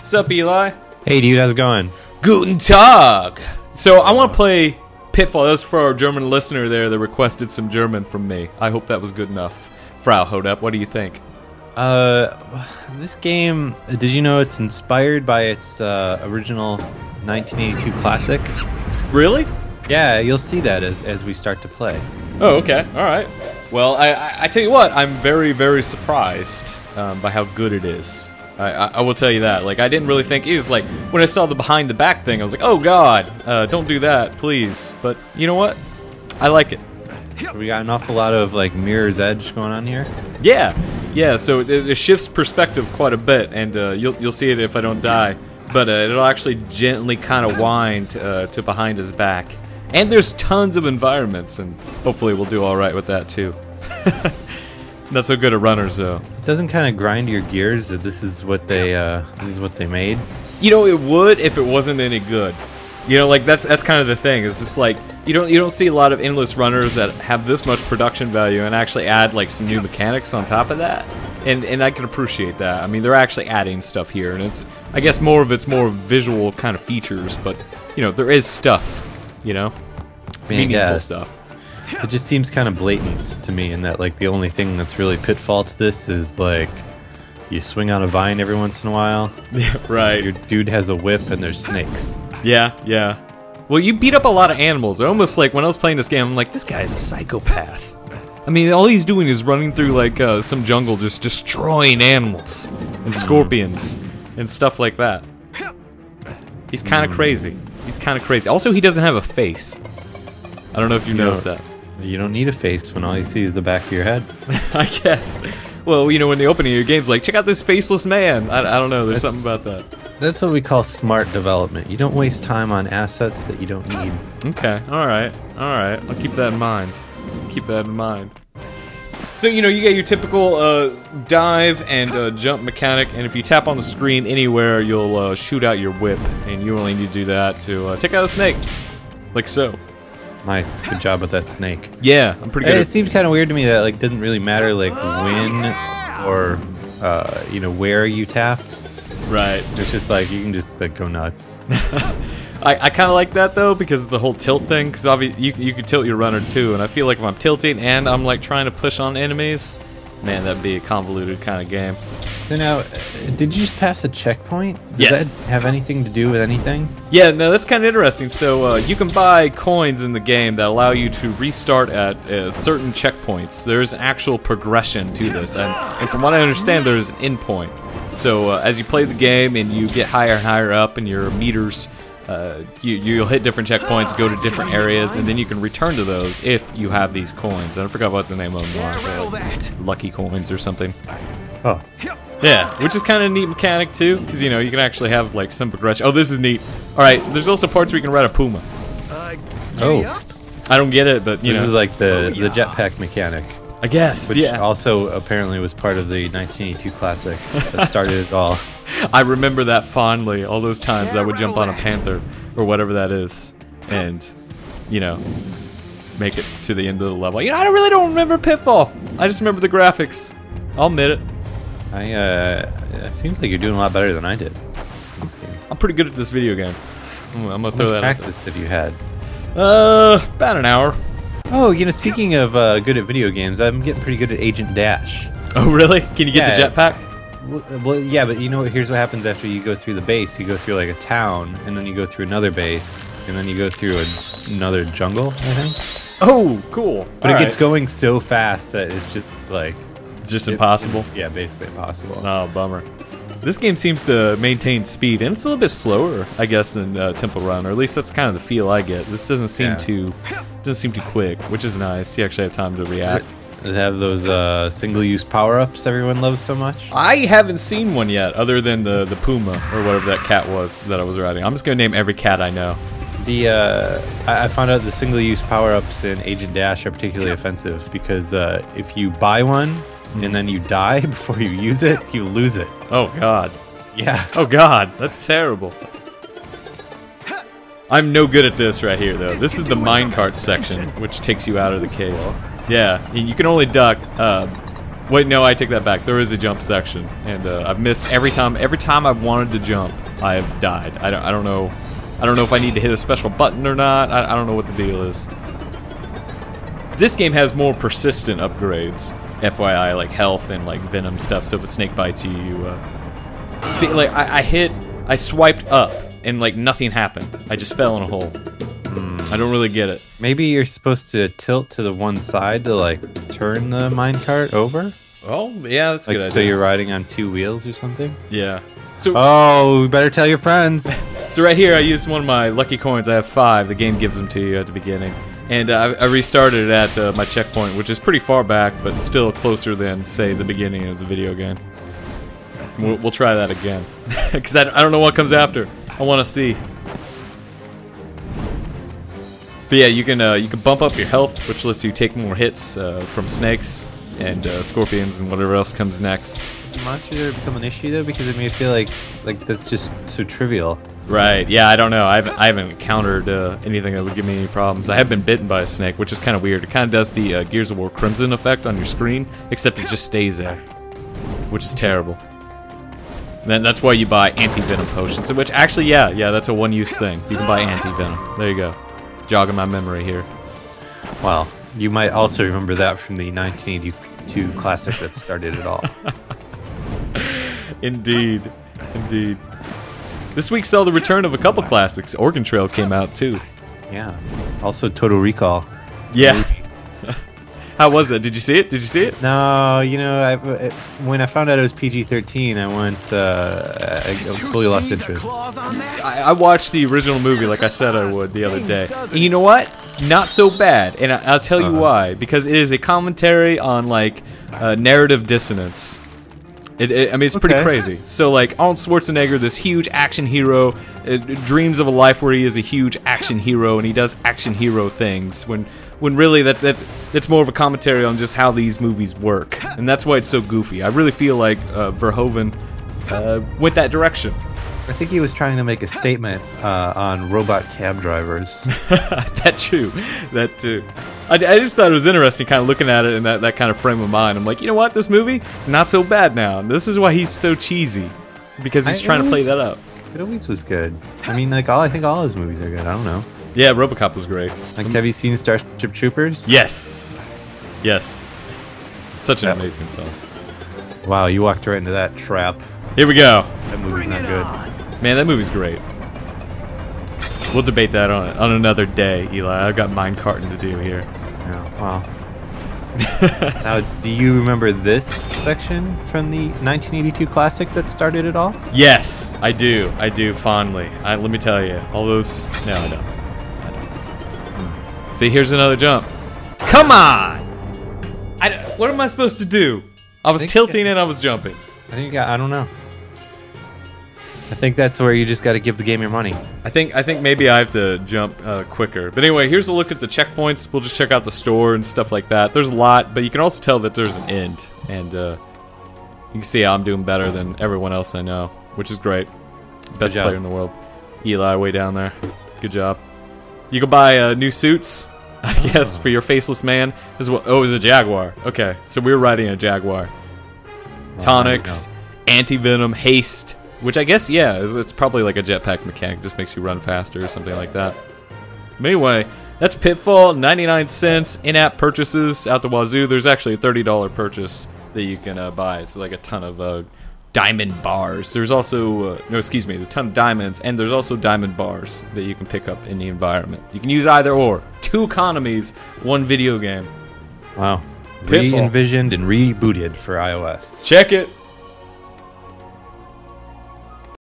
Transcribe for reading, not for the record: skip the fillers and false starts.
Sup, Eli? Hey, dude, how's it going? Guten Tag! So, I want to play Pitfall. That was for our German listener there that requested some German from me. I hope that was good enough. Frau Hodep, what do you think? This game, did you know it's inspired by its original 1982 classic? Really? Yeah, you'll see that as we start to play. Oh, okay. Alright. Well, I tell you what, I'm very, very surprised by how good it is. I will tell you that. Like, I didn't really think it was like when I saw the behind the back thing. I was like, "Oh God, don't do that, please." But you know what? I like it. So we got an awful lot of like mirror's edge going on here. Yeah, yeah. So it shifts perspective quite a bit, and you'll see it if I don't die. But it'll actually gently kind of wind to behind his back. And there's tons of environments, and hopefully we'll do all right with that too. Not so good at runners though. It doesn't kind of grind your gears that this is what they made. You know, it would if it wasn't any good. You know, like that's kind of the thing. It's just like you don't see a lot of endless runners that have this much production value and actually add like some new mechanics on top of that. And I can appreciate that. I mean, they're actually adding stuff here, and it's I guess more of it's more visual kind of features, but you know, there is stuff. You know, meaningful stuff. It just seems kind of blatant to me in that like the only thing that's really Pitfall to this is like you swing on a vine every once in a while. Yeah, right. Your dude has a whip and there's snakes. Yeah, yeah. Well, you beat up a lot of animals. Almost like when I was playing this game, I'm like, this guy's a psychopath. I mean, all he's doing is running through like some jungle, just destroying animals and scorpions and stuff like that. He's kind of crazy. He's kind of crazy. Also, he doesn't have a face. I don't know if you noticed that. You don't need a face when all you see is the back of your head. I guess. Well, you know, when the opening of your game's like, check out this faceless man. I don't know. There's something about that. That's what we call smart development. You don't waste time on assets that you don't need. Okay. All right. All right. I'll keep that in mind. Keep that in mind. So, you know, you get your typical dive and jump mechanic, and if you tap on the screen anywhere, you'll shoot out your whip, and you only need to do that to take out a snake. Like so. Nice, good job with that snake. Yeah, I'm pretty good. It seemed kind of weird to me that like didn't really matter like when or you know where you tapped. Right. It's just like you can just like go nuts. I kind of like that though because of the whole tilt thing. Because obviously you can tilt your runner too, and I feel like if I'm tilting and I'm like trying to push on enemies, man, that'd be a convoluted kind of game. So now, did you just pass a checkpoint? Does Yes. that have anything to do with anything? Yeah, no, that's kind of interesting. So you can buy coins in the game that allow you to restart at certain checkpoints. There's actual progression to this, and from what I understand, there's an endpoint. So as you play the game and you get higher and higher up in your meters, you'll hit different checkpoints, go to different areas, and then you can return to those if you have these coins. I forgot what the name of them are. Like lucky coins or something. Oh. Yeah, which is kind of a neat mechanic too, because you know you can actually have like some progression. Oh, this is neat. All right, there's also parts where you can ride a puma. Oh. I don't get it, but you know. This is like the jetpack mechanic. I guess. Which yeah. also apparently was part of the 1982 classic that started it all. I remember that fondly. All those times I would jump on a panther or whatever that is, and you know, make it to the end of the level. You know, I really don't remember Pitfall. I just remember the graphics. I'll admit it. It seems like you're doing a lot better than I did in this game. I'm pretty good at this video game. I'm gonna throw that out there. How much practice have you had? About an hour. Oh, you know, speaking of good at video games, I'm getting pretty good at Agent Dash. Oh, really? Can you get the jetpack? Well, yeah, but you know, here's what happens after you go through the base. You go through like a town, and then you go through another base, and then you go through another jungle, I think. Oh, cool. But it gets going so fast that it's just like... Just impossible? Yeah, basically impossible. Oh, bummer. This game seems to maintain speed, and it's a little bit slower, I guess, than Temple Run, or at least that's kind of the feel I get. This doesn't seem too quick, which is nice. You actually have time to react. Does it have those single-use power-ups everyone loves so much? I haven't seen one yet, other than the puma or whatever that cat was that I was riding. I'm just gonna name every cat I know. I found out the single-use power-ups in Agent Dash are particularly offensive because if you buy one and then you die before you use it, you lose it. Oh God. Yeah. Oh God, that's terrible. I'm no good at this right here though. This is the minecart section, which takes you out of the cave. Yeah, you can only duck Wait, no, I take that back. There is a jump section, and I've missed every time. Every time I've wanted to jump, I have died. I don't know. I don't know if I need to hit a special button or not. I don't know what the deal is. This game has more persistent upgrades, FYI, like health and like venom stuff. So if a snake bites you, see, like I swiped up and like nothing happened. I just fell in a hole. I don't really get it. Maybe you're supposed to tilt to the one side to like turn the minecart over. Oh yeah, that's a good idea. So you're riding on 2 wheels or something. Yeah. So oh, we better tell your friends. So right here, I used one of my lucky coins. I have 5. The game gives them to you at the beginning. And I restarted it at my checkpoint, which is pretty far back, but still closer than, say, the beginning of the video game. We'll try that again. Because I don't know what comes after. I want to see. But yeah, you can bump up your health, which lets you take more hits from snakes and scorpions and whatever else comes next. Do monsters ever become an issue, though? Because I mean, I feel like that's just so trivial. Right, yeah, I don't know. I haven't encountered anything that would give me any problems. I have been bitten by a snake, which is kind of weird. It kind of does the Gears of War Crimson effect on your screen, except it just stays there, which is terrible. And then that's why you buy anti-venom potions, which actually, yeah, that's a one-use thing. You can buy anti-venom. There you go. Jogging my memory here. Well, you might also remember that from the 1982 classic that started it all. Indeed, indeed. This week saw the return of a couple classics. Oregon Trail came out too. Yeah. Also Total Recall. Yeah. How was it? Did you see it? Did you see it? No, you know, when I found out it was PG-13, I I fully lost interest. I watched the original movie like I said I would the other day. And you know what? Not so bad. And I'll tell you why. Because it is a commentary on like narrative dissonance. I mean, it's pretty crazy. So, like, Arnold Schwarzenegger, this huge action hero, dreams of a life where he is a huge action hero and he does action hero things. When really that's more of a commentary on just how these movies work, and that's why it's so goofy. I really feel like Verhoeven went that direction. I think he was trying to make a statement on robot cab drivers. That too. That too. I just thought it was interesting kind of looking at it in that kind of frame of mind. I'm like, you know what? This movie, not so bad now. And this is why he's so cheesy. Because he's trying to play that up. It always was good. I mean, like, I think all his movies are good. I don't know. Yeah, RoboCop was great. Like, have you seen Starship Troopers? Yes. Yes. Such an amazing film. Wow, you walked right into that trap. Here we go. That movie's not good. Man, that movie's great. We'll debate that on another day, Eli. I've got mine carting to do here. Yeah, wow. Now, do you remember this section from the 1982 classic that started it all? Yes, I do. I do fondly. Let me tell you, all those. No, I don't. See, here's another jump. Come on! What am I supposed to do? I was tilting and I was jumping. I think I don't know. I think that's where you just got to give the game your money. I think maybe I have to jump quicker. But anyway, here's a look at the checkpoints. We'll just check out the store and stuff like that. There's a lot, but you can also tell that there's an end. And you can see how I'm doing better than everyone else I know, which is great. Best player in the world. Eli, way down there. Good job. You can buy new suits, I guess, for your faceless man. As well. Oh, it was a Jaguar. Okay, so we were riding a Jaguar. Tonics, anti-venom, haste. Which I guess, yeah, it's probably like a jetpack mechanic. Just makes you run faster or something like that. But anyway, that's Pitfall, 99 cents, in-app purchases out the wazoo. There's actually a $30 purchase that you can buy. It's like a ton of diamond bars. There's also, a ton of diamonds, and there's also diamond bars that you can pick up in the environment. You can use either or. 2 economies, 1 video game. Wow. Pitfall. Re-envisioned and rebooted for iOS. Check it.